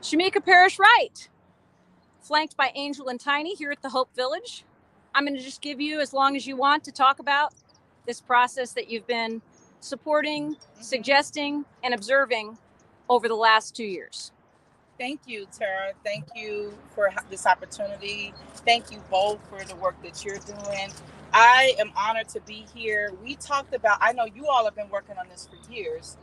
Shameka Parrish-Wright, flanked by Angel and Tiny here at the Hope Village. I'm going to just give you as long as you want to talk about this process that you've been supporting, suggesting, and observing over the last 2 years. Thank you, Tara. Thank you for this opportunity. Thank you both for the work that you're doing. I am honored to be here. We talked about, I know you all have been working on this for years,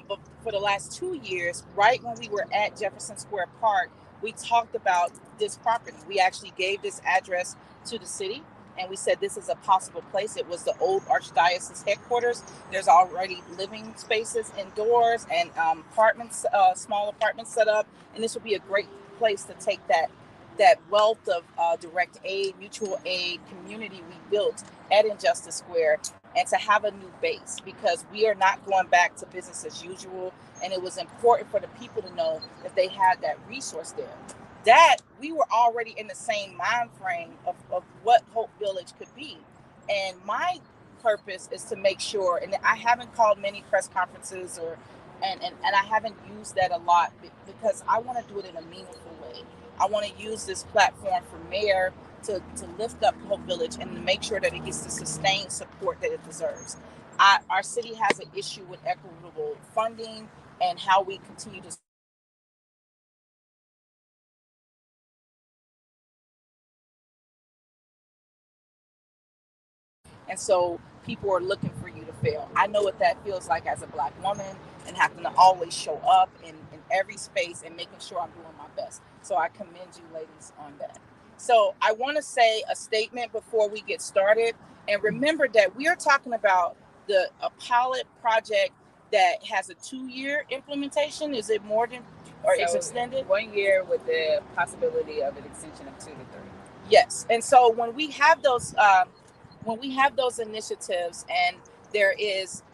but for the last 2 years, right when we were at Jefferson Square Park, we talked about this property. We actually gave this address to the city and we said this is a possible place. It was the old Archdiocese headquarters. There's already living spaces indoors and apartments, small apartments set up, and this would be a great place to take that wealth of direct aid, mutual aid community we built at Injustice Square, and to have a new base, because we are not going back to business as usual. And it was important for the people to know that they had that resource there, that we were already in the same mind frame of what Hope Village could be. And my purpose is to make sure, and I haven't called many press conferences and I haven't used that a lot because I want to do it in a meaningful way. I want to use this platform for mayor to lift up Hope Village and to make sure that it gets the sustained support that it deserves. Our city has an issue with equitable funding and how we continue to and so people are looking for you to fail. I know what that feels like as a Black woman and having to always show up in every space and making sure I'm doing my best. So I commend you ladies on that. So I want to say a statement before we get started. And remember that we are talking about a pilot project that has a 2-year implementation. Is it more than, or is extended? 1 year with the possibility of an extension of 2 to 3. Yes. And so when we have those initiatives, and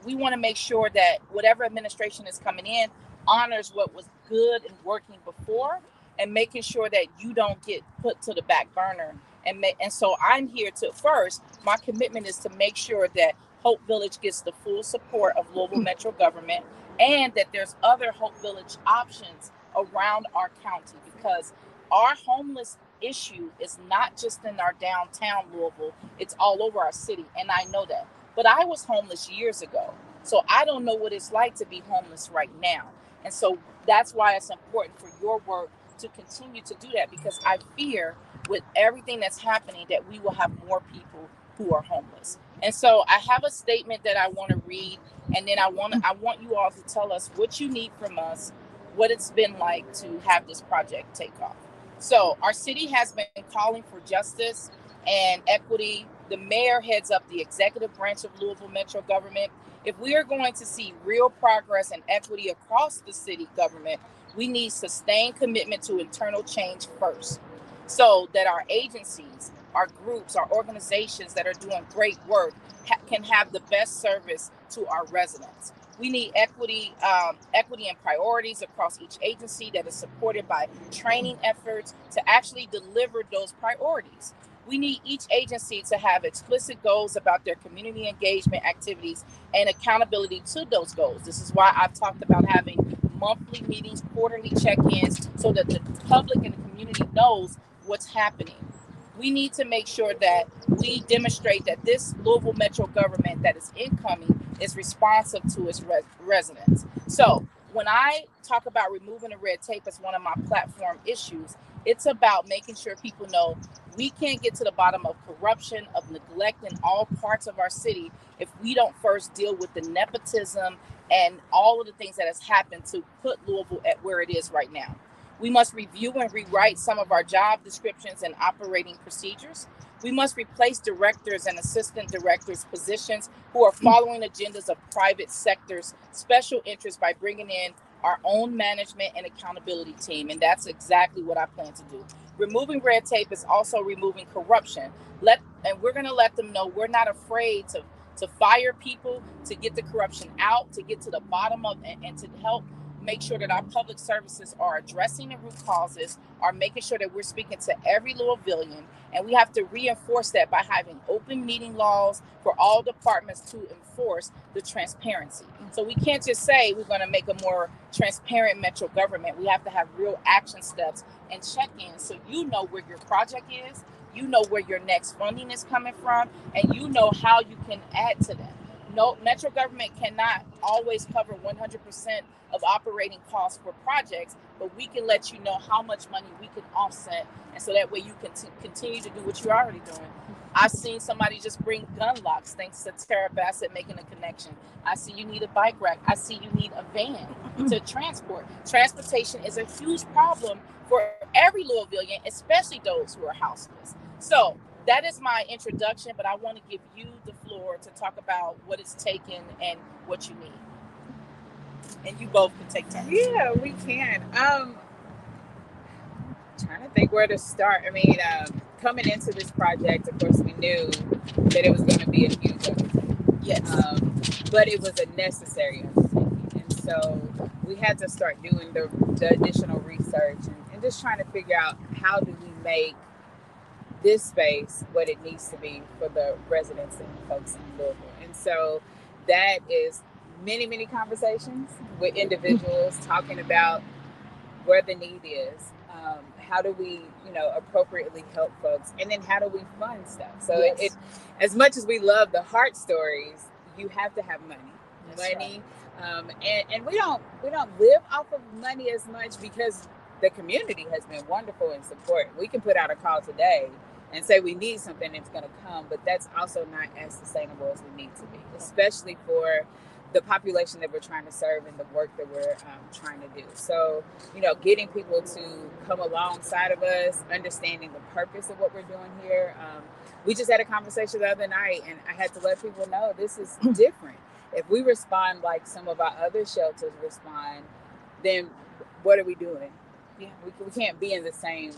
we want to make sure that whatever administration is coming in honors what was good and working before, and making sure that you don't get put to the back burner. And so I'm here to, first, my commitment is to make sure that Hope Village gets the full support of Louisville Metro government, and that there's other Hope Village options around our county, because our homeless issue is not just in our downtown Louisville, it's all over our city, and I know that. But I was homeless years ago, so I don't know what it's like to be homeless right now. And so that's why it's important for your work to continue to do that, because I fear with everything that's happening that we will have more people who are homeless. And so I have a statement that I want to read, and then I want you all to tell us what you need from us, what it's been like to have this project take off. So our city has been calling for justice and equity. The mayor heads up the executive branch of Louisville Metro government. If we are going to see real progress and equity across the city government, we need sustained commitment to internal change first, so that our agencies, our groups, our organizations that are doing great work can have the best service to our residents. We need equity and priorities across each agency that is supported by training efforts to actually deliver those priorities. We need each agency to have explicit goals about their community engagement activities and accountability to those goals. This is why I've talked about having monthly meetings, quarterly check-ins, so that the public and the community knows what's happening. We need to make sure that we demonstrate that this Louisville Metro government that is incoming is responsive to its residents. So when I talk about removing the red tape as one of my platform issues, it's about making sure people know we can't get to the bottom of corruption, of neglect in all parts of our city, if we don't first deal with the nepotism and all of the things that has happened to put Louisville at where it is right now. We must review and rewrite some of our job descriptions and operating procedures. We must replace directors and assistant directors positions who are following agendas of private sector's special interests by bringing in our own management and accountability team. And that's exactly what I plan to do. Removing red tape is also removing corruption. And we're going to let them know we're not afraid to fire people, to get the corruption out, to get to the bottom of and to help make sure that our public services are addressing the root causes, are making sure that we're speaking to every Louisvillian. And we have to reinforce that by having open meeting laws for all departments to enforce the transparency. So we can't just say we're going to make a more transparent metro government. We have to have real action steps and check-ins so you know where your project is, you know where your next funding is coming from, and you know how you can add to that. No, metro government cannot always cover 100% of operating costs for projects, but we can let you know how much money we can offset, and so that way you can continue to do what you're already doing. I've seen somebody just bring gun locks thanks to Tara Bassett making a connection. I see you need a bike rack. I see you need a van to transport. Transportation is a huge problem for every Louisvillian, especially those who are houseless. So that is my introduction, but I want to give you the floor to talk about what it's taken and what you need. And you both can take turns. Yeah, we can. Trying to think where to start. I mean, coming into this project, of course, we knew that it was going to be a huge undertaking. Yes. But it was a necessary undertaking. And so we had to start doing the additional research and just trying to figure out how do we make this space what it needs to be for the residents and folks in Louisville. And so that is many, many conversations with individuals talking about where the need is. How do we, appropriately help folks? And then how do we fund stuff? So yes. it, as much as we love the heart stories, you have to have money. That's money. Right. And we don't live off of money as much because the community has been wonderful in support. We can put out a call today and say we need something that's going to come, but that's also not as sustainable as we need to be, especially for the population that we're trying to serve and the work that we're trying to do. So, getting people to come alongside of us, understanding the purpose of what we're doing here. We just had a conversation the other night, and I had to let people know this is different. If we respond like some of our other shelters respond, then what are we doing? Yeah, we can't be in the same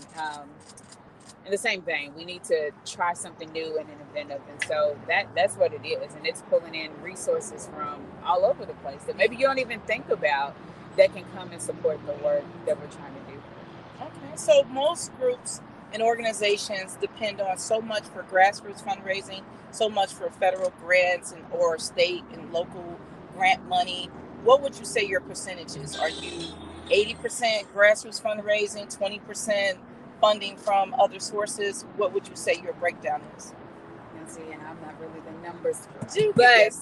vein. We need to try something new and innovative, and so that's what it is. And it's pulling in resources from all over the place that maybe you don't even think about that can come and support the work that we're trying to do. Okay, so most groups and organizations depend on so much for grassroots fundraising, so much for federal grants or state and local grant money. What would you say your percentages? Are you 80% grassroots fundraising, 20% funding from other sources? What would you say your breakdown is? See, and I'm not really the numbers, but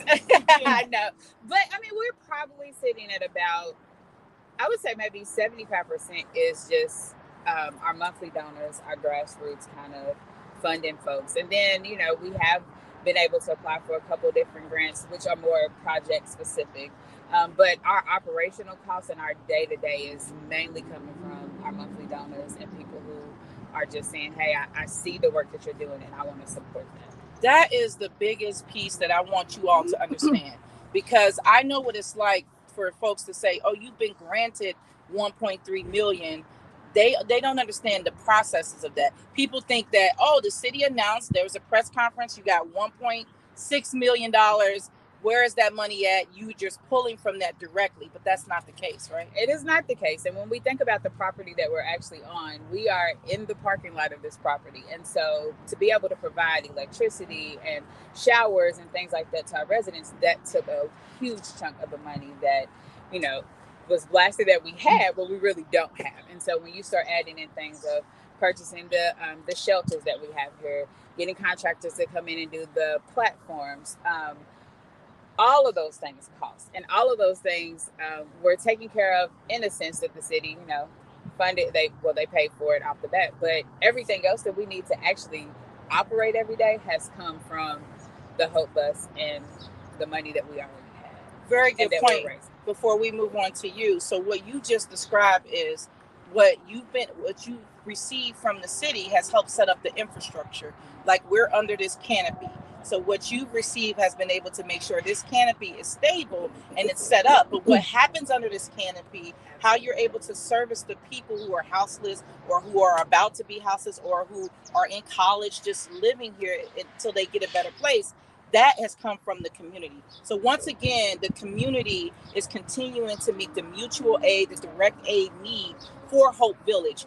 I know. But I mean, we're probably sitting at about, I would say maybe 75% is just our monthly donors, our grassroots kind of funding folks. And then, we have been able to apply for a couple different grants, which are more project specific. But our operational costs and our day-to-day is mainly coming from our monthly donors and people who are just saying, hey, I see the work that you're doing and I want to support that. That is the biggest piece that I want you all to understand, because I know what it's like for folks to say, oh, you've been granted 1.3 million. They don't understand the processes of that. People think that, oh, the city announced there was a press conference, you got $1.6 million. Where is that money at? You just pulling from that directly, but that's not the case, right? It is not the case. And when we think about the property that we're actually on, we are in the parking lot of this property. And so to be able to provide electricity and showers and things like that to our residents, that took a huge chunk of the money that, was blasted that we had, but we really don't have. And so when you start adding in things of purchasing the shelters that we have here, getting contractors to come in and do the platforms, all of those things cost, and all of those things were taken care of in a sense that the city, funded. They paid for it off the bat, but everything else that we need to actually operate every day has come from the Hope Bus and the money that we already have. Very good point. Before we move on to you, so what you just described is what you received from the city has helped set up the infrastructure. Like, we're under this canopy. So what you've received has been able to make sure this canopy is stable and it's set up. But what happens under this canopy, how you're able to service the people who are houseless or who are about to be houseless or who are in college just living here until they get a better place, that has come from the community. So once again, the community is continuing to meet the mutual aid, the direct aid need for Hope Village.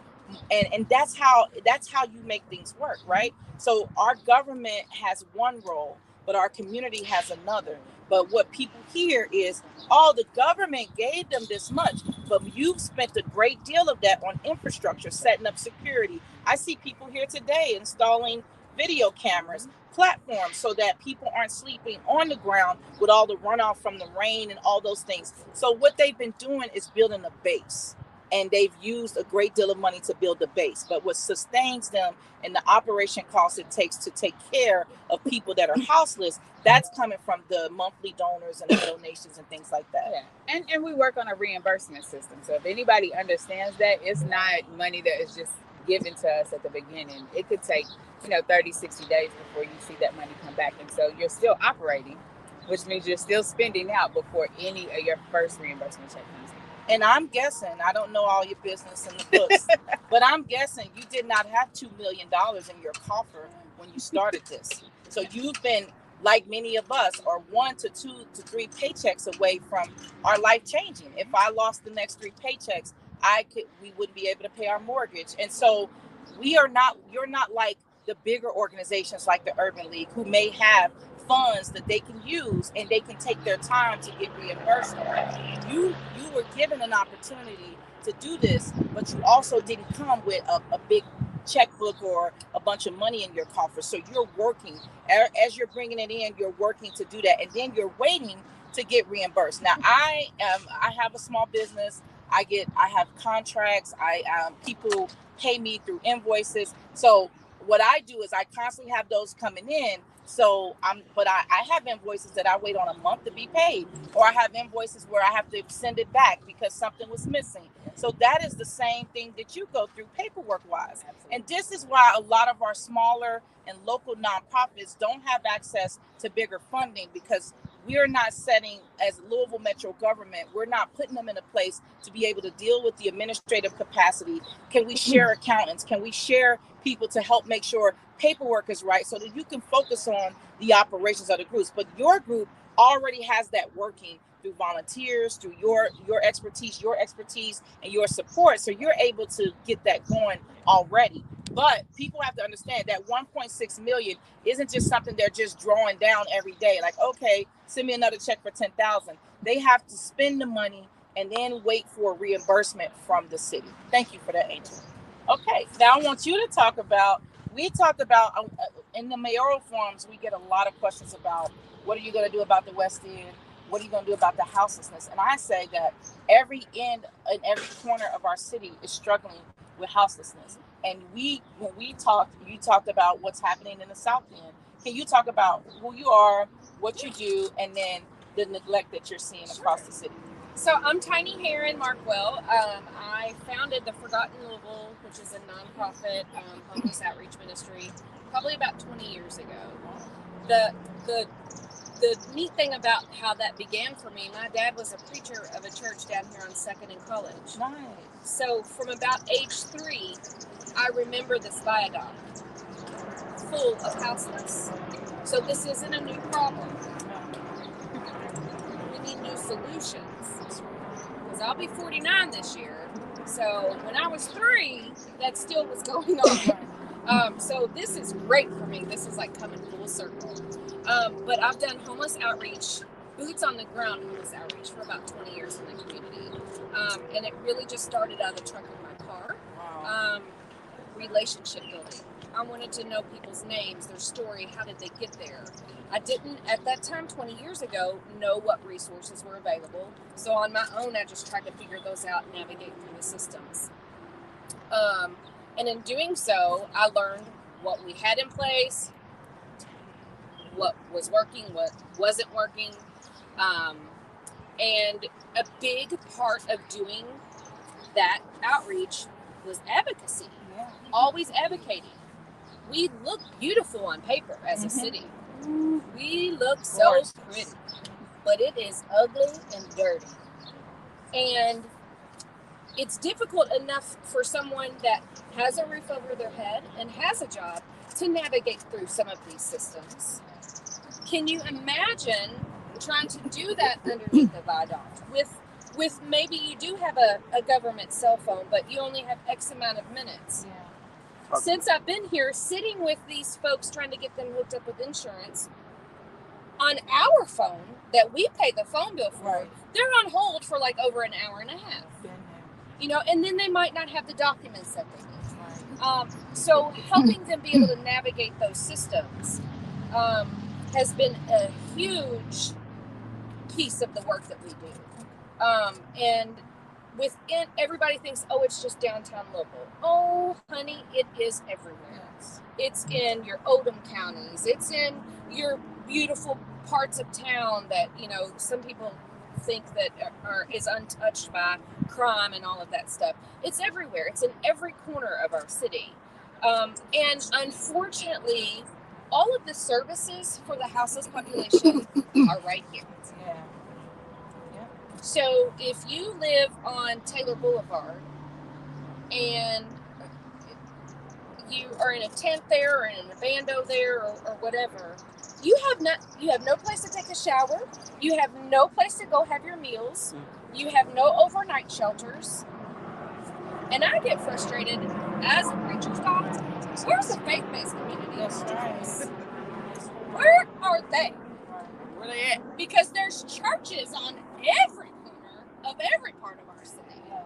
And that's how you make things work, right? So our government has one role, but our community has another. But what people hear is, oh, the government gave them this much, but you've spent a great deal of that on infrastructure, setting up security. I see people here today installing video cameras, platforms, so that people aren't sleeping on the ground with all the runoff from the rain and all those things. So what they've been doing is building a base, and they've used a great deal of money to build the base. But what sustains them and the operation costs it takes to take care of people that are houseless, that's coming from the monthly donors and the donations and things like that. Yeah. And we work on a reimbursement system. So if anybody understands that, it's not money that is just given to us at the beginning. It could take 30, 60 days before you see that money come back. And so you're still operating, which means you're still spending out before any of your first reimbursement check comes in. And I'm guessing, I don't know all your business in the books, but I'm guessing you did not have $2 million in your coffer when you started this. So you've been, like many of us, are 1 to 2 to 3 paychecks away from our life changing. If I lost the next 3 paychecks, we wouldn't be able to pay our mortgage. And so you're not like the bigger organizations like the Urban League, who may have funds that they can use and they can take their time to get reimbursed. You were given an opportunity to do this, but you also didn't come with a big checkbook or a bunch of money in your coffer. So you're working, as you're bringing it in, you're working to do that, and then you're waiting to get reimbursed. Now I have a small business. I have contracts. People pay me through invoices. So what I do is I constantly have those coming in. So I have invoices that I wait on a month to be paid, or I have invoices where I have to send it back because something was missing. So that is the same thing that you go through paperwork wise. And this is why a lot of our smaller and local nonprofits don't have access to bigger funding, because we are not setting, as Louisville Metro government, we're not putting them in a place to be able to deal with the administrative capacity. Can we share accountants? Can we share people to help make sure paperwork is right, so that you can focus on the operations of the groups? But your group already has that working through volunteers, through your expertise, and your support. So you're able to get that going already. But people have to understand that 1.6 million isn't just something they're just drawing down every day. Like, okay, send me another check for 10,000. They have to spend the money and then wait for reimbursement from the city. Thank you for that, Angel. Okay, now I want you to talk about, we talked about in the mayoral forums, we get a lot of questions about what are you going to do about the West End? What are you going to do about the houselessness? And I say that every end and every corner of our city is struggling with houselessness. And when we talked, you talked about what's happening in the South End. Can you talk about who you are, what you do, and then the neglect that you're seeing across the city? So I'm Tiny Heron Markwell. I founded the Forgotten Louisville, which is a nonprofit homeless outreach ministry, probably about 20 years ago. The neat thing about how that began for me, my dad was a preacher of a church down here on 2nd and College. Nice. So from about age 3, I remember this viaduct full of houseless. So this isn't a new problem. We need new solutions. Because I'll be 49 this year. So when I was 3, that still was going on. So this is great for me. This is like coming full circle. But I've done homeless outreach, boots on the ground homeless outreach for about 20 years in the community. And it really just started out of the trunk of my car. Relationship building. I wanted to know people's names, their story, how did they get there? I didn't, at that time, 20 years ago, know what resources were available. So on my own, I just tried to figure those out and navigate through the systems. And in doing so, I learned what we had in place, what was working, what wasn't working. And a big part of doing that outreach was advocacy. Yeah. Always advocating. We look beautiful on paper as a city. We look so pretty, but it is ugly and dirty. And it's difficult enough for someone that has a roof over their head and has a job to navigate through some of these systems. Can you imagine trying to do that underneath a viaduct with maybe you do have a government cell phone, but you only have X amount of minutes? Yeah. Since I've been here sitting with these folks trying to get them hooked up with insurance on our phone that we pay the phone bill for, Right. they're on hold for like over an hour and a half. You know, and then they might not have the documents that they need. Right. So helping them be able to navigate those systems has been a huge piece of the work that we do. And within, everybody thinks, oh, it's just downtown local. Oh, honey, it is everywhere. Yes. It's in your Oldham counties. It's in your beautiful parts of town that, you know, some people think that is untouched by crime and all of that stuff. It's everywhere. It's in every corner of our city. And unfortunately, all of the services for the houseless population are right here. Yeah. So if you live on Taylor Boulevard and you are in a tent there or in a bando there or whatever, you have no place to take a shower. You have no place to go have your meals. You have no overnight shelters. And I get frustrated as a preacher's daughter. Where's the faith-based community? That's right. Where are they? Where they at? Because there's churches on every corner of every part of our city. Yeah.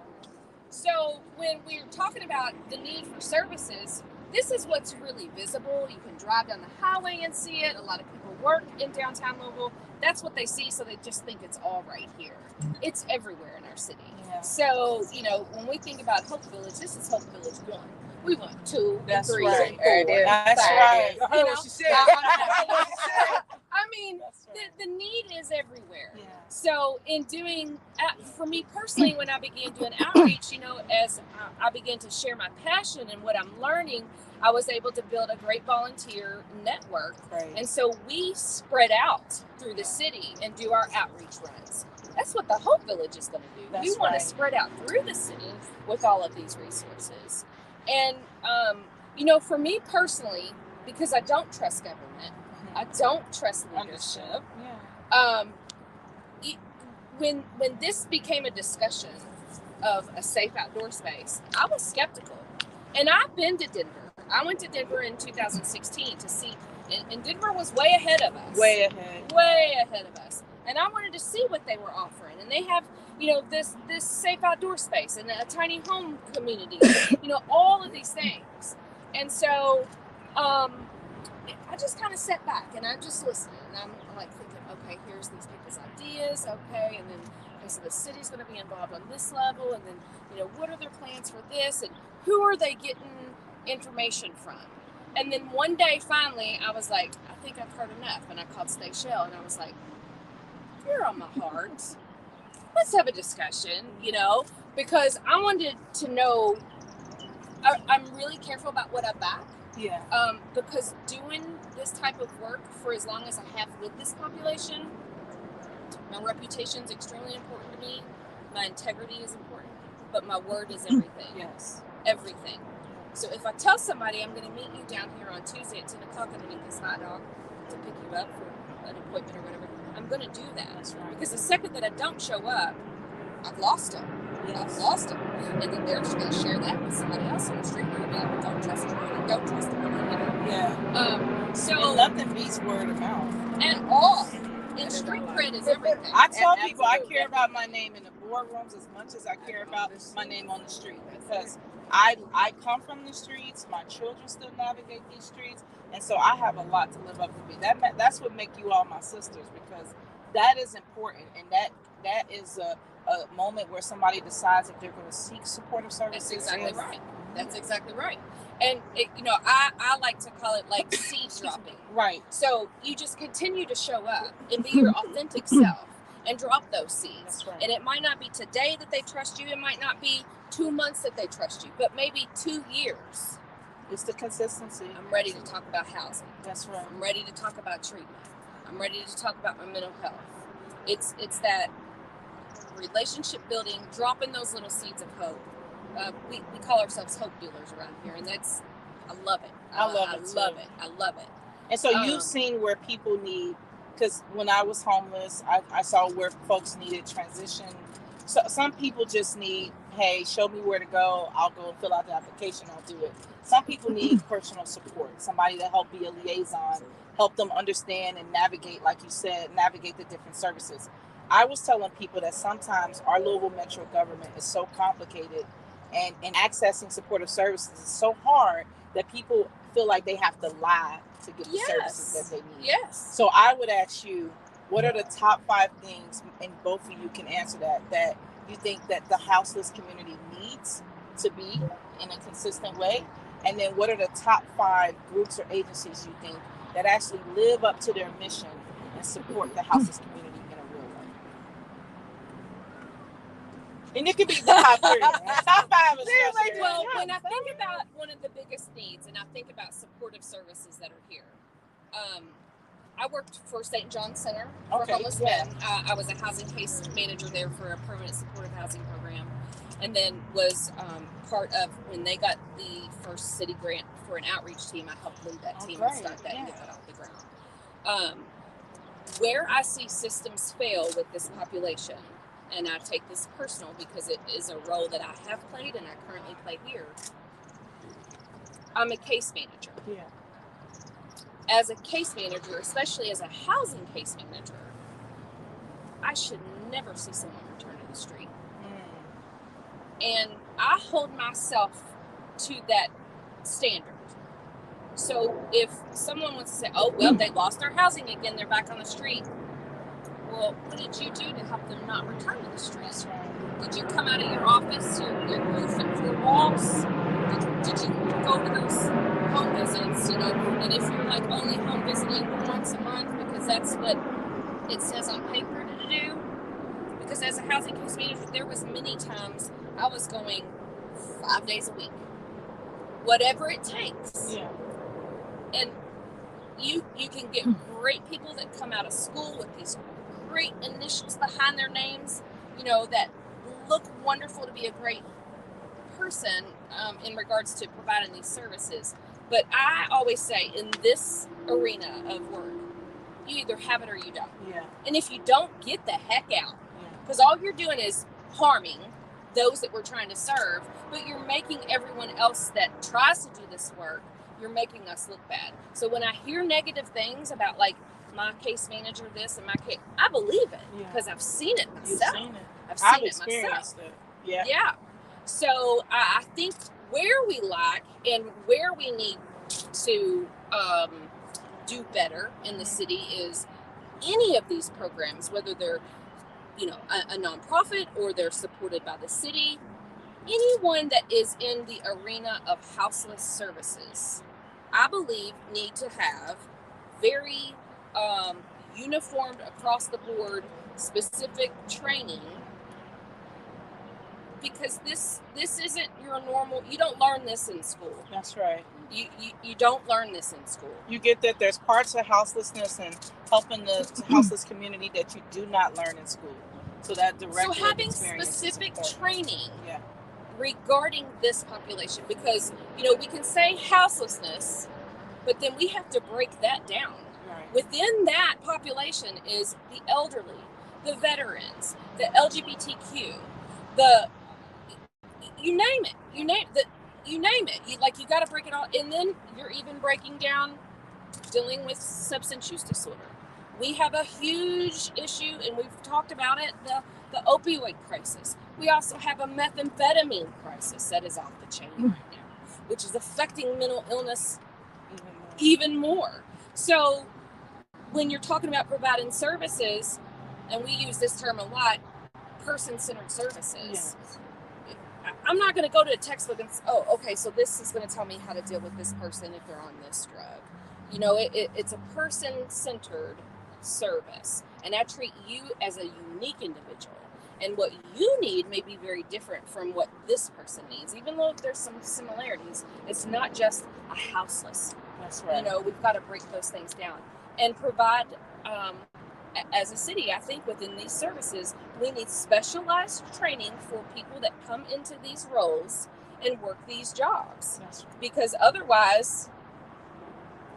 So when we're talking about the need for services, this is what's really visible. You can drive down the highway and see it. A lot of people work in downtown Louisville. That's what they see, so they just think it's all right here. It's everywhere in our city. Yeah. So, you know, when we think about Hope Village, this is Hope Village 1. We want 2, That's 3, right. 4, That's 5. right. I heard what she said. I mean, That's right. the need is everywhere. Yeah. So in doing, for me personally, when I began doing outreach, you know, as I began to share my passion and what I'm learning, I was able to build a great volunteer network. Right. And so we spread out through the city and do our outreach runs. That's what the Hope Village is going to do. That's we want right. to spread out through the city with all of these resources. And, you know, for me personally, because I don't trust government, I don't trust leadership. Yeah. When this became a discussion of a safe outdoor space, I was skeptical. And I've been to Denver. I went to Denver in 2016 to see, and Denver was way ahead of us. Way ahead. Way ahead of us. And I wanted to see what they were offering. And they have, you know, this safe outdoor space and a tiny home community, you know, all of these things. And so I just kind of sat back and I'm just listening. And I'm like thinking, okay, here's these people's ideas, okay, and then okay, so the city's going to be involved on this level, and then, you know, what are their plans for this, and who are they getting information from? And then one day, finally, I was like, I think I've heard enough, and I called Stay Shell, and I was like, you're on my heart. Let's have a discussion, you know, because I wanted to know, I'm really careful about what I back. Yeah. Because doing this type of work for as long as I have with this population, my reputation is extremely important to me. My integrity is important, but my word is everything. Yes. Everything. So if I tell somebody I'm going to meet you down here on Tuesday at 10 o'clock underneath this hot dog to pick you up for an appointment or whatever, I'm going to do that. That's right. Because the second that I don't show up, I've lost them. Yes. I've lost them. And then they're just going to share that with somebody else on the street. And be like, don't trust her. Don't trust her. You know? Yeah. So And nothing beats word of mouth. at all. And street cred is everything. I tell And people I absolutely. care about my name in the boardrooms as much as I care about my name on the street, because I come from the streets. My children still navigate these streets, and so I have a lot to live up to. That's what make you all my sisters, because that is important, and that is a moment where somebody decides if they're going to seek supportive services. That's exactly right. That's exactly right. And you know, I like to call it like seed dropping. Right. So you just continue to show up and be your authentic self and drop those seeds. That's right. And it might not be today that they trust you. It might not be 2 months that they trust you, but maybe 2 years. It's the consistency. I'm ready to talk about housing. That's right. I'm ready to talk about treatment. I'm ready to talk about my mental health. It's that relationship building, dropping those little seeds of hope. We call ourselves hope dealers around here, and I love it. I love it I love it. And so you've seen where people need because when I was homeless, I saw where folks needed transition. So some people just need, hey, show me where to go. I'll go and fill out the application. I'll do it. Some people need personal support, somebody to help be a liaison, help them understand and navigate, like you said, navigate the different services. I was telling people that sometimes our Louisville Metro government is so complicated, and accessing supportive services is so hard that people feel like they have to lie to get the services that they need. Yes. So I would ask you, what are the top 5 things, and both of you can answer that you think that the houseless community needs to be in a consistent way? And then what are the top 5 groups or agencies you think that actually live up to their mission and support the houseless community in a real way? And it could be the top 3. Top 5 is well, when I think about one of the biggest needs, and I think about supportive services that are here, I worked for St. John's Center for homeless men. I was a housing case manager there for a permanent supportive housing program, and then was part of when they got the first city grant for an outreach team. I helped lead that team and start that and get that off the ground. Where I see systems fail with this population, and I take this personal because it is a role that I have played and I currently play here. I'm a case manager. Yeah. As a case manager, especially as a housing case manager, I should never see someone return to the street. And I hold myself to that standard. So if someone wants to say, oh, well, they lost their housing again, they're back on the street. Well, what did you do to help them not return to the street? Did you come out of your office, your roof and 4 walls? Did you go to those home visits, and if you're like only home visiting once a month because that's what it says on paper to do, because as a housing case manager, there was many times I was going 5 days a week, whatever it takes. Yeah. And you can get great people that come out of school with these great initials behind their names, that look wonderful to be a great person in regards to providing these services. But I always say, in this arena of work, you either have it or you don't. Yeah. And if you don't, get the heck out. Because all you're doing is harming those that we're trying to serve, but you're making everyone else that tries to do this work, you're making us look bad. So when I hear negative things about like my case manager this and my case, I believe it because I've seen it myself. I've seen it myself. Yeah. Yeah. So I think where we lack and where we need to do better in the city is any of these programs, whether they're a nonprofit or they're supported by the city, anyone that is in the arena of houseless services, I believe need to have very uniformed across the board specific training, because this isn't your normal. You don't learn this in school. That's right. You don't learn this in school. You get that there's parts of houselessness and helping the houseless community that you do not learn in school. So that direct So having specific training regarding this population, because we can say houselessness, but then we have to break that down. Right. Within that population is the elderly, the veterans, the LGBTQ, you name it. You name it. You got to break it all, and then you're even breaking down dealing with substance use disorder. We have a huge issue, and we've talked about it, the opioid crisis. We also have a methamphetamine crisis that is off the chain right now, which is affecting mental illness even more. So when you're talking about providing services, and we use this term a lot, person-centered services, I'm not going to go to a textbook and say, oh, okay, so this is going to tell me how to deal with this person if they're on this drug. It's a person-centered service, and I treat you as a unique individual, and what you need may be very different from what this person needs, even though there's some similarities. It's not just a houseless. That's right. We've got to break those things down and provide, as a city, I think within these services, we need specialized training for people that come into these roles and work these jobs. That's right. Because otherwise,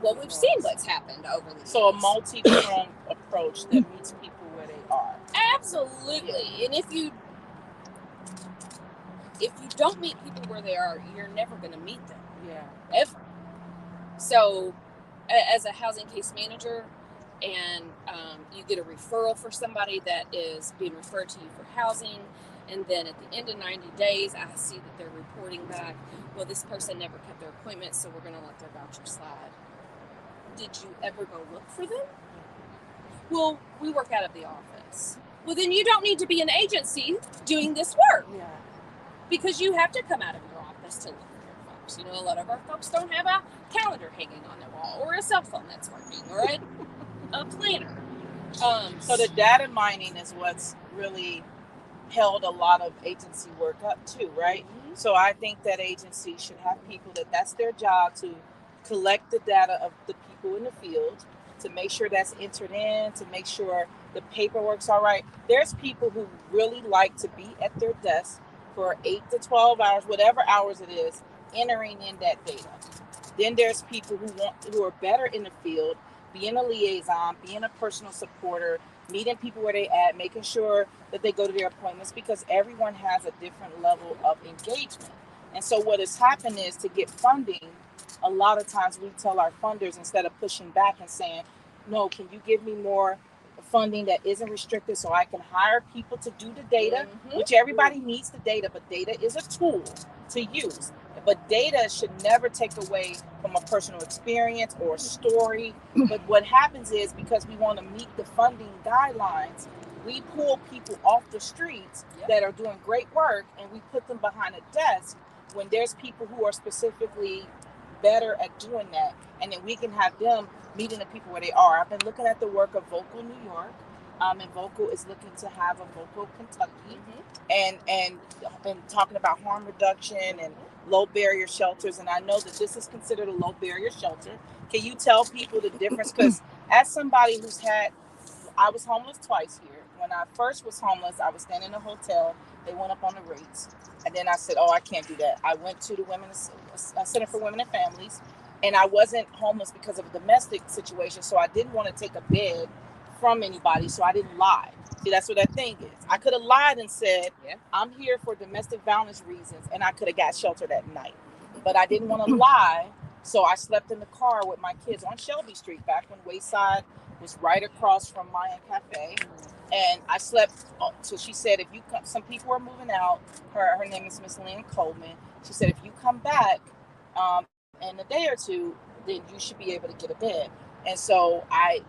well, we've seen what's happened over the years. So a multi-pronged approach that meets people where they are. Absolutely. And if you don't meet people where they are, you're never going to meet them. Yeah. Ever. So as a housing case manager, and you get a referral for somebody that is being referred to you for housing, and then at the end of 90 days, I see that they're reporting back, well, this person never kept their appointment, so we're going to let their voucher slide. Did you ever go look for them? Well, we work out of the office. Well, then you don't need to be an agency doing this work. Yeah. Because you have to come out of your office to look for your folks. You know, a lot of our folks don't have a calendar hanging on their wall, or a cell phone that's working, or a planner. So the data mining is what's really held a lot of agency work up too, right? Mm-hmm. So I think that agencies should have people that's their job to collect the data of the people in the field, to make sure that's entered in, to make sure the paperwork's all right. There's people who really like to be at their desk for 8 to 12 hours, whatever hours it is, entering in that data. Then there's people who are better in the field, being a liaison, being a personal supporter, meeting people where they at, making sure that they go to their appointments, because everyone has a different level of engagement. And so what has happened is, to get funding, a lot of times we tell our funders, instead of pushing back and saying, no, can you give me more funding that isn't restricted so I can hire people to do the data, which everybody needs the data, but data is a tool to use. But data should never take away from a personal experience or a story. But what happens is, because we want to meet the funding guidelines, we pull people off the streets that are doing great work, and we put them behind a desk when there's people who are specifically better at doing that. And then we can have them meeting the people where they are. I've been looking at the work of Vocal New York, and Vocal is looking to have a Vocal Kentucky, and talking about harm reduction and low barrier shelters. And I know that this is considered a low barrier shelter. Can you tell people the difference? Because as somebody I was homeless twice here. When I first was homeless, I was staying in a hotel. They went up on the rates. And then I said, I can't do that. I went to the Center for Women and Families, and I wasn't homeless because of a domestic situation. So I didn't want to take a bed from anybody. So I didn't lie. See, that's what that thing is. I could have lied and said, I'm here for domestic violence reasons, and I could have got shelter that night. But I didn't want to lie. So I slept in the car with my kids on Shelby Street, back when Wayside was right across from Mayan Cafe. And I slept, so she said, if you come, some people are moving out. Her name is Miss Lynn Coleman. She said, if you come back in a day or two, then you should be able to get a bed. And so I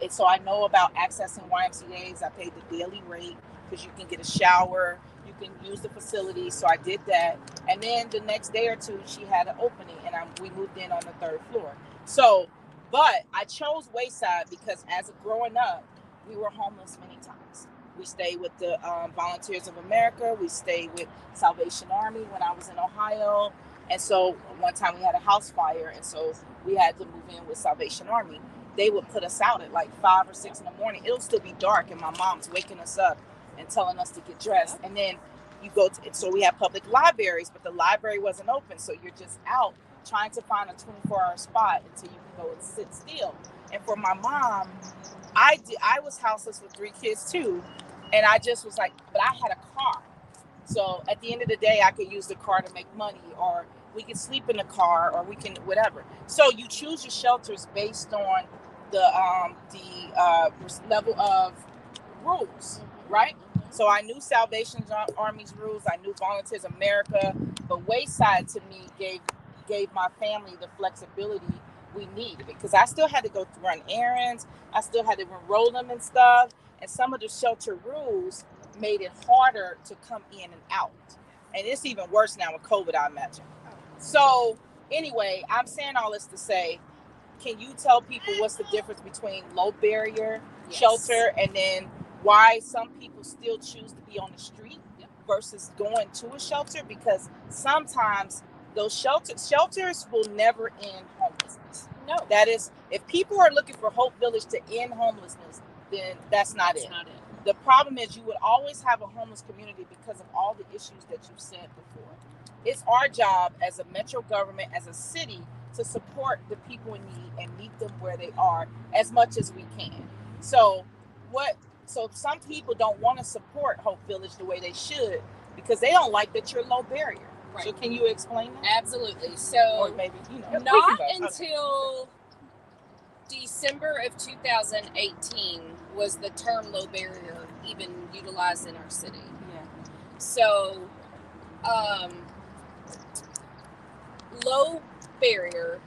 know about accessing YMCAs. I paid the daily rate, because you can get a shower, you can use the facility. So I did that. And then the next day or two, she had an opening, and we moved in on the 3rd floor. So, but I chose Wayside because as growing up, we were homeless many times. We stayed with the Volunteers of America. We stayed with Salvation Army when I was in Ohio. And so one time we had a house fire, and so we had to move in with Salvation Army. They would put us out at like 5 or 6 in the morning. It'll still be dark, and my mom's waking us up and telling us to get dressed. And then you go to, so we have public libraries, but the library wasn't open. So you're just out trying to find a 24-hour spot until you can go and sit still. And for my mom, I was houseless with 3 kids too. And I just was like, but I had a car. So at the end of the day, I could use the car to make money, or we could sleep in the car, or we can whatever. So you choose your shelters based on the level of rules, right? So I knew Salvation Army's rules. I knew Volunteers America, but Wayside to me gave my family the flexibility we needed, because I still had to go run errands. I still had to enroll them and stuff. And some of the shelter rules made it harder to come in and out. And it's even worse now with COVID, I imagine. So anyway, I'm saying all this to say, can you tell people what's the difference between low barrier shelter, and then why some people still choose to be on the street versus going to a shelter? Because sometimes those shelters will never end homelessness. No. That is, if people are looking for Hope Village to end homelessness, then that's not it. The problem is you would always have a homeless community because of all the issues that you said before. It's our job as a metro government, as a city, to support the people in need and meet them where they are as much as we can. So some people don't want to support Hope Village the way they should because they don't like that you're low barrier. Right. So can you explain that? Absolutely. So or maybe, not until December of 2018 was the term low barrier even utilized in our city. Yeah. So low barrier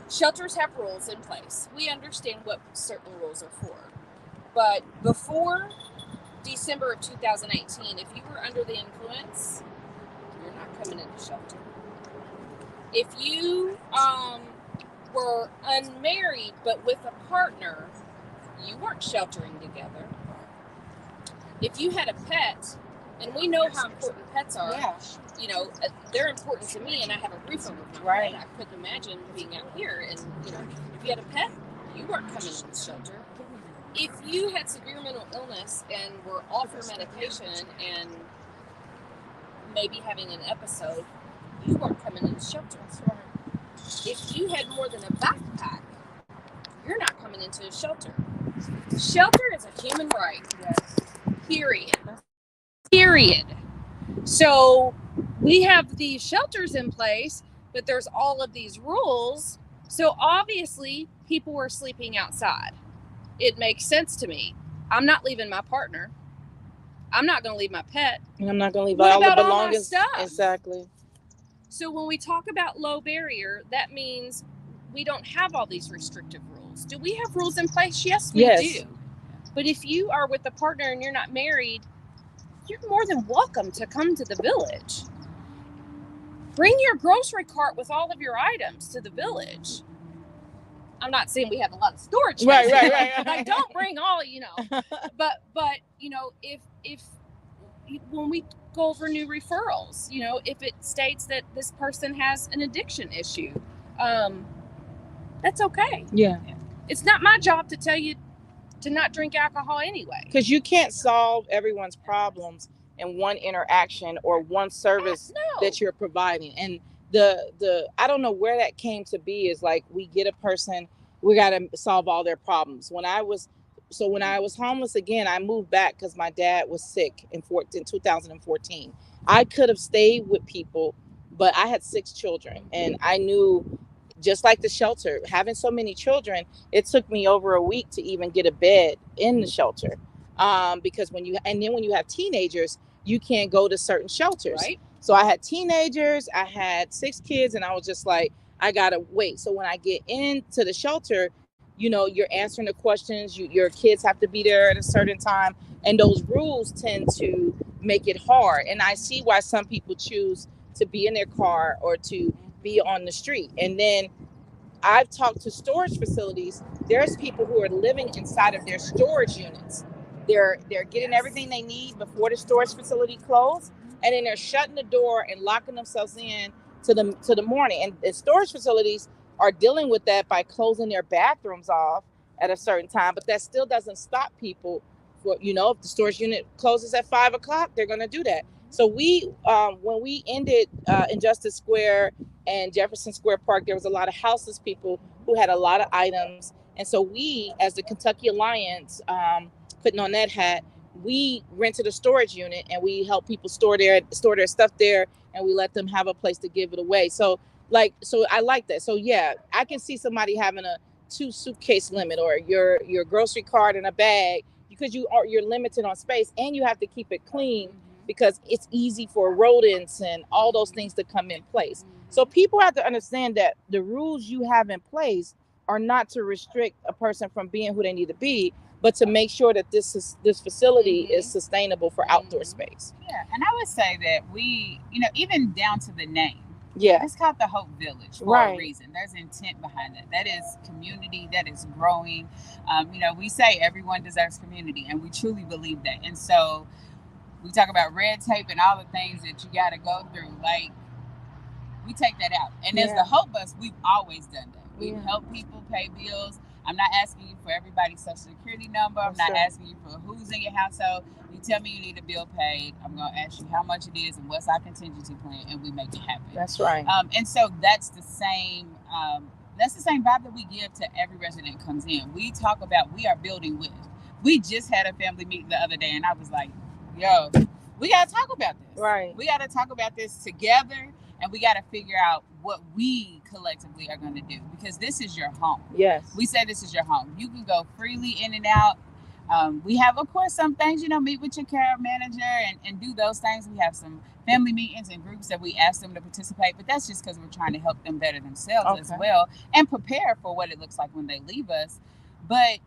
shelters have rules in place. We understand what certain rules are for. But before December of 2018, if you were under the influence, you're not coming into shelter. If you were unmarried but with a partner, you weren't sheltering together. If you had a pet, and we know how important pets are, they're important to me, and I have a roof over my head. I couldn't imagine being out here. And if you had a pet, you weren't coming into the shelter. If you had severe mental illness and were off your medication and maybe having an episode, you weren't coming into shelter. If you had more than a backpack, you're not coming into a shelter. Shelter is a human right. Yes. Period. So we have these shelters in place, but there's all of these rules. So obviously people were sleeping outside. It makes sense to me. I'm not leaving my partner. I'm not going to leave my pet. And I'm not going to leave what all about the belongings. All my stuff? Exactly. So when we talk about low barrier, that means we don't have all these restrictive rules. Do we have rules in place? Yes, we do. But if you are with a partner and you're not married, you're more than welcome to come to the village. Bring your grocery cart with all of your items to the village. I'm not saying we have a lot of storage space. Right. Like, don't bring all, But if when we go over new referrals, if it states that this person has an addiction issue, that's okay. Yeah. It's not my job to tell you to not drink alcohol anyway. Because you can't solve everyone's problems in one interaction or one service that you're providing. And the I don't know where that came to be is like we get a person, we got to solve all their problems. When I was homeless again, I moved back because my dad was sick in 2014. I could have stayed with people, but I had 6 children, and I knew, just like the shelter, having so many children, it took me over a week to even get a bed in the shelter. Because when you have teenagers, you can't go to certain shelters. Right. So I had teenagers, I had 6 kids, and I was just like, I gotta wait. So when I get into the shelter, you're answering the questions. Your kids have to be there at a certain time, and those rules tend to make it hard. And I see why some people choose to be in their car or to be on the street. And then I've talked to storage facilities. There's people who are living inside of their storage units. They're getting everything they need before the storage facility closes, and then they're shutting the door and locking themselves in to the morning. And storage facilities are dealing with that by closing their bathrooms off at a certain time, but that still doesn't stop people. If the storage unit closes at 5:00, they're going to do that. So when we ended Injustice Square and Jefferson Square Park, there was a lot of houseless people who had a lot of items. And so we, as the Kentucky Alliance, putting on that hat, we rented a storage unit and we help people store their stuff there, and we let them have a place to give it away. So I like that. So yeah, I can see somebody having a 2 suitcase limit or your grocery cart in a bag, because you're limited on space, and you have to keep it clean because it's easy for rodents and all those things to come in place. So people have to understand that the rules you have in place are not to restrict a person from being who they need to be, but to make sure that this facility is sustainable for outdoor space. Yeah, and I would say that we, even down to the name. Yeah. It's called the Hope Village for a reason. There's intent behind it. That is community, that is growing. We say everyone deserves community, and we truly believe that. And so we talk about red tape and all the things that you got to go through. Like, we take that out. And as the Hope Bus, we've always done that. We've helped people pay bills. I'm not asking you for everybody's social security number. I'm not asking you for who's in your household. You tell me you need a bill paid. I'm going to ask you how much it is and what's our contingency plan, and we make it happen. That's right. And so that's the same vibe that we give to every resident that comes in. We talk about we are building with. We just had a family meeting the other day, and I was like, yo, we got to talk about this. Right. We got to talk about this together, and we got to figure out what we collectively are going to do, because this is your home. Yes. We say this is your home. You can go freely in and out. We have, of course, some things, meet with your care manager and do those things. We have some family meetings and groups that we ask them to participate, but that's just because we're trying to help them better themselves as well and prepare for what it looks like when they leave us. But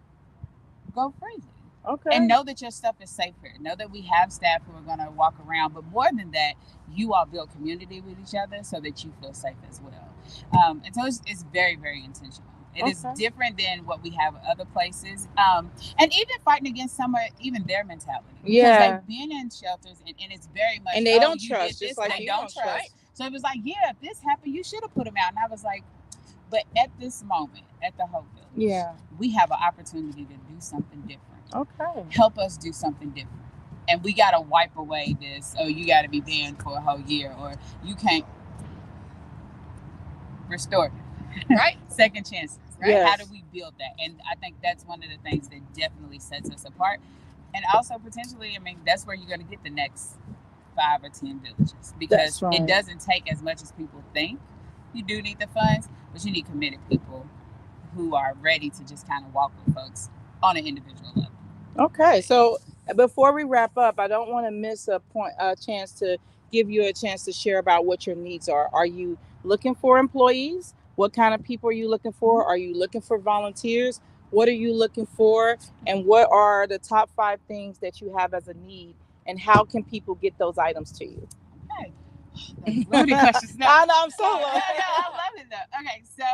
go freely. Okay. And know that your stuff is safe here. Know that we have staff who are going to walk around. But more than that, you all build community with each other so that you feel safe as well. And so it's very, very intentional. It is different than what we have other places. And even fighting against even their mentality. Because they've been in shelters and it's very much. And they don't trust. Just like they don't trust. Right? So it was like, yeah, if this happened, you should have put them out. And I was like, but at this moment, at the Hope Village, we have an opportunity to do something different. Okay. Help us do something different. And we got to wipe away this, you got to be banned for a whole year, or you can't restore it. Right? Second chances. Right? Yes. How do we build that? And I think that's one of the things that definitely sets us apart. And also potentially, that's where you're going to get the next 5 or 10 villages, because it doesn't take as much as people think. You do need the funds, but you need committed people who are ready to just kind of walk with folks on an individual level. Okay, so before we wrap up, I don't want to miss a chance to give you a chance to share about what your needs are. Are you looking for employees? What kind of people are you looking for? Are you looking for volunteers? What are you looking for? And what are the top 5 things that you have as a need? And how can people get those items to you? Okay. Loaded questions. No. I know, I'm so low. No, I love it though. Okay, so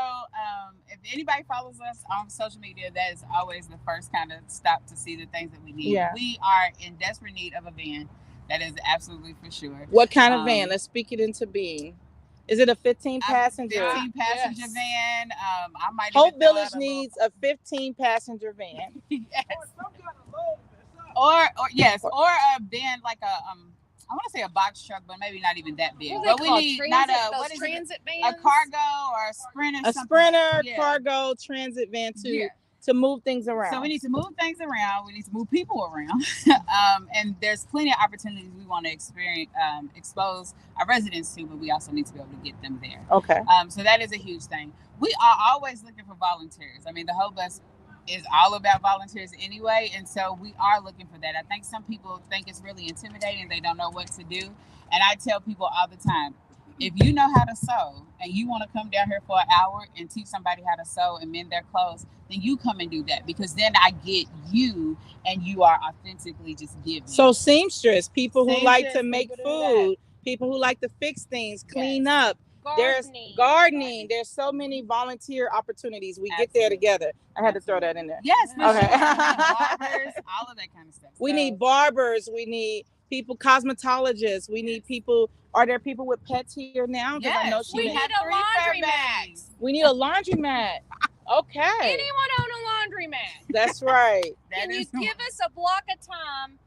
if anybody follows us on social media, that is always the first kind of stop to see the things that we need. Yeah. We are in desperate need of a van. That is absolutely for sure. What kind of van? Let's speak it into being. Is it a 15-passenger? 15-passenger van. I might. Hope Village needs a 15-passenger van. Yes. Or a van like a I want to say a box truck, but maybe not even that big. But we need not a transit van, a cargo or a sprinter. A sprinter, cargo, transit van to move things around. So we need to move things around. We need to move people around, and there's plenty of opportunities we want to expose our residents to, but we also need to be able to get them there. Okay. So that is a huge thing. We are always looking for volunteers. The whole bus is all about volunteers anyway, and so we are looking for that. I think some people think it's really intimidating. They don't know what to do, and I tell people all the time, if you know how to sew and you want to come down here for an hour and teach somebody how to sew and mend their clothes, then you come and do that, because then I get you and you are authentically just giving. So seamstress, people who like to make food, people who like to fix things, clean up. There's gardening. There's so many volunteer opportunities. We get there together. I had to throw that in there. Yes. Okay. Barbers, all of that kind of stuff. We need barbers. We need people, cosmetologists. We need people. Are there people with pets here now? Yes. I know we need a laundromat. We need a laundromat. Okay. Anyone own a laundromat? That's right. Can you give us a block of time?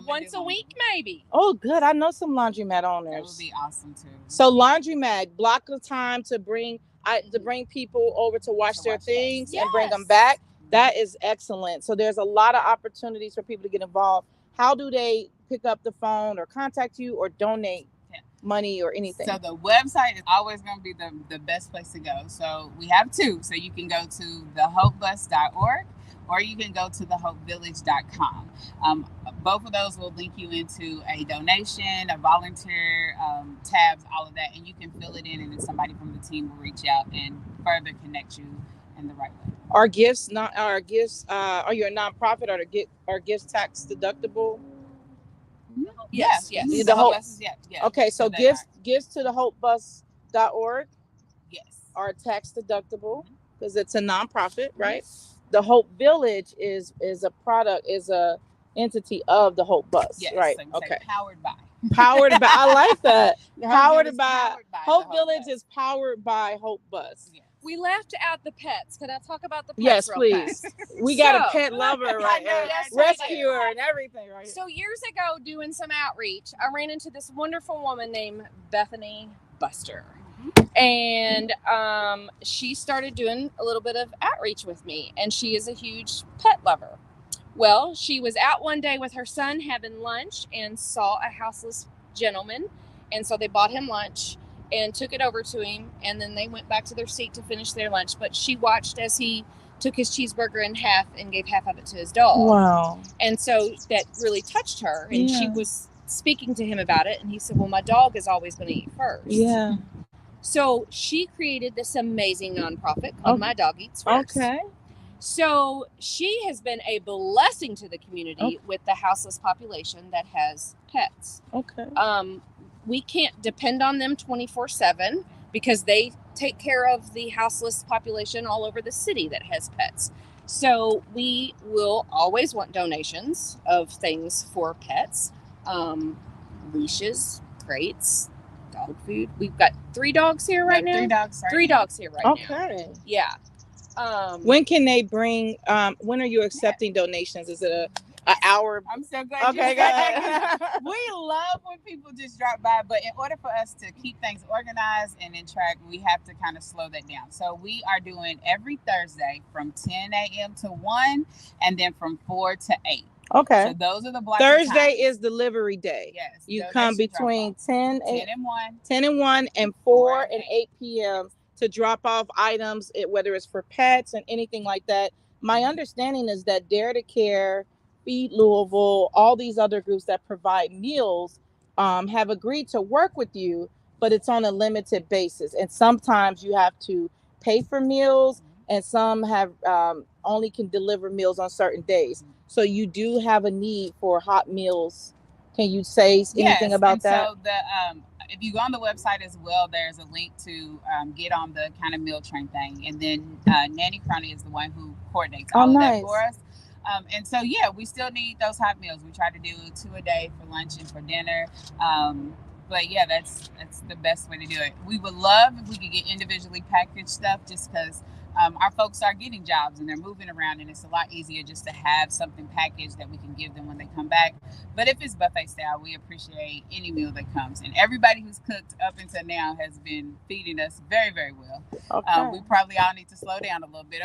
Once a week, maybe. Oh, good. I know some laundromat owners. That would be awesome too. So laundromat, block of time to bring people over to wash their things and bring them back. That is excellent. So there's a lot of opportunities for people to get involved. How do they pick up the phone or contact you or donate money or anything? So the website is always going to be the best place to go. So we have 2. So you can go to thehopebus.org. or you can go to thehopevillage.com. Both of those will link you into a donation, a volunteer, tabs, all of that, and you can fill it in, and then somebody from the team will reach out and further connect you in the right way. Are you a nonprofit? Are gifts tax deductible? Yes. The Hope Buses, yeah. Okay, so gifts to thehopebus.org are tax deductible because it's a nonprofit, right? The Hope Village is a entity of the Hope Bus, right? So okay. Powered by. I like that. Powered by Hope Village is powered by Hope Bus. Yeah. We left out the pets. Can I talk about the pets Yes, real please. fast? We got a So- pet lover, right? Yes, I do. Rescuer and everything, right? So years ago, doing some outreach, I ran into this wonderful woman named Bethany Buster. And she started doing a little bit of outreach with me, and she is a huge pet lover. Well, she was out one day with her son having lunch and saw a houseless gentleman, and so they bought him lunch and took it over to him, and then they went back to their seat to finish their lunch. But she watched as he took his cheeseburger in half and gave half of it to his dog. Wow. And so that really touched her, and she Yeah. was speaking to him about it, and he said, well, my dog is always going to eat first. Yeah. So she created this amazing nonprofit called My Dog Eats First. Okay. So she has been a blessing to the community with the houseless population that has pets. Okay. We can't depend on them 24/7 because they take care of the houseless population all over the city that has pets. So we will always want donations of things for pets, leashes, crates, dog food. We've got 3 dogs here right now. 3 dogs. Right 3 now. dogs here right now. Okay. Yeah. When can they bring? When are you accepting donations? Is it an hour? I'm so glad. Okay, you go ahead. We love when people just drop by, but in order for us to keep things organized and in track, we have to kind of slow that down. So we are doing every Thursday from 10 a.m. to 1, and then from 4 to 8. Okay. So those are the blocks. Thursday is delivery day. Yes. You come between 10 10 and 1. 10 and 1 and 4 and 8 p.m. to drop off items, whether it's for pets and anything like that. My understanding is that Dare to Care, Feed Louisville, all these other groups that provide meals have agreed to work with you, but it's on a limited basis. And sometimes you have to pay for meals, and some have only can deliver meals on certain days. So you do have a need for hot meals. Can you say anything about that? So if you go on the website as well, there's a link to get on the kind of meal train thing. And then Nanny Crony is the one who coordinates all of that for us. And so, yeah, we still need those hot meals. We try to do 2 a day for lunch and for dinner. But yeah, that's the best way to do it. We would love if we could get individually packaged stuff, just because our folks are getting jobs and they're moving around, and it's a lot easier just to have something packaged that we can give them when they come back. But if it's buffet style, we appreciate any meal that comes. And everybody who's cooked up until now has been feeding us very, very well. Okay. We probably all need to slow down a little bit.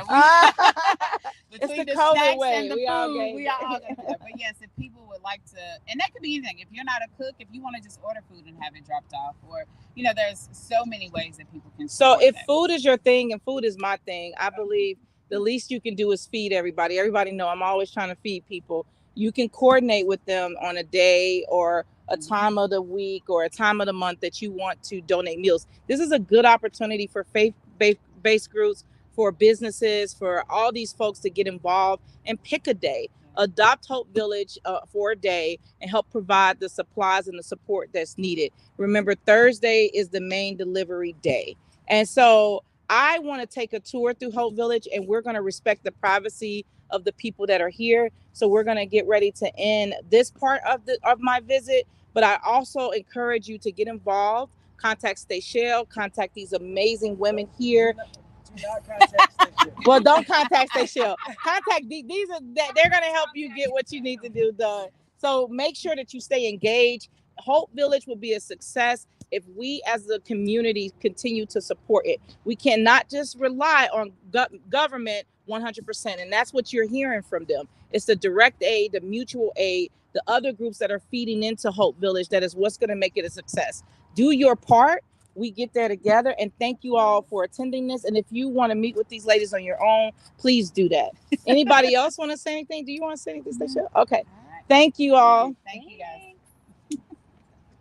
Between It's the the COVID snacks way. and the We all food, get we it. are all gonna do that. But yes, if people would like to, and that could be anything. If you're not a cook, if you want to just order food and have it dropped off, or there's so many ways that people can. So if that. food is your thing and food is my thing, I believe the least you can do is feed everybody. Everybody know I'm always trying to feed people. You can coordinate with them on a day or a time of the week or a time of the month that you want to donate meals. This is a good opportunity for faith-based groups, for businesses, for all these folks to get involved and pick a day. Adopt Hope Village for a day and help provide the supplies and the support that's needed. Remember, Thursday is the main delivery day. And so I want to take a tour through Hope Village, and we're going to respect the privacy of the people that are here. So we're going to get ready to end this part of my visit. But I also encourage you to get involved. Contact Stachelle, contact these amazing women here. Do not contact Stachelle. Well, don't contact Stachelle. Contact these are that they're going to help you get what you need to do done. So make sure that you stay engaged. Hope Village will be a success if we as a community continue to support it. We cannot just rely on government 100%. And that's what you're hearing from them. It's the direct aid, the mutual aid, the other groups that are feeding into Hope Village. That is what's going to make it a success. Do your part. We get there together, and thank you all for attending this. And if you want to meet with these ladies on your own, please do that. Anybody else want to say anything? Do you want to say anything, Stachelle? Okay. Thank you all. Thank you guys.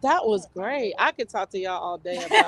That was great. I could talk to y'all all day about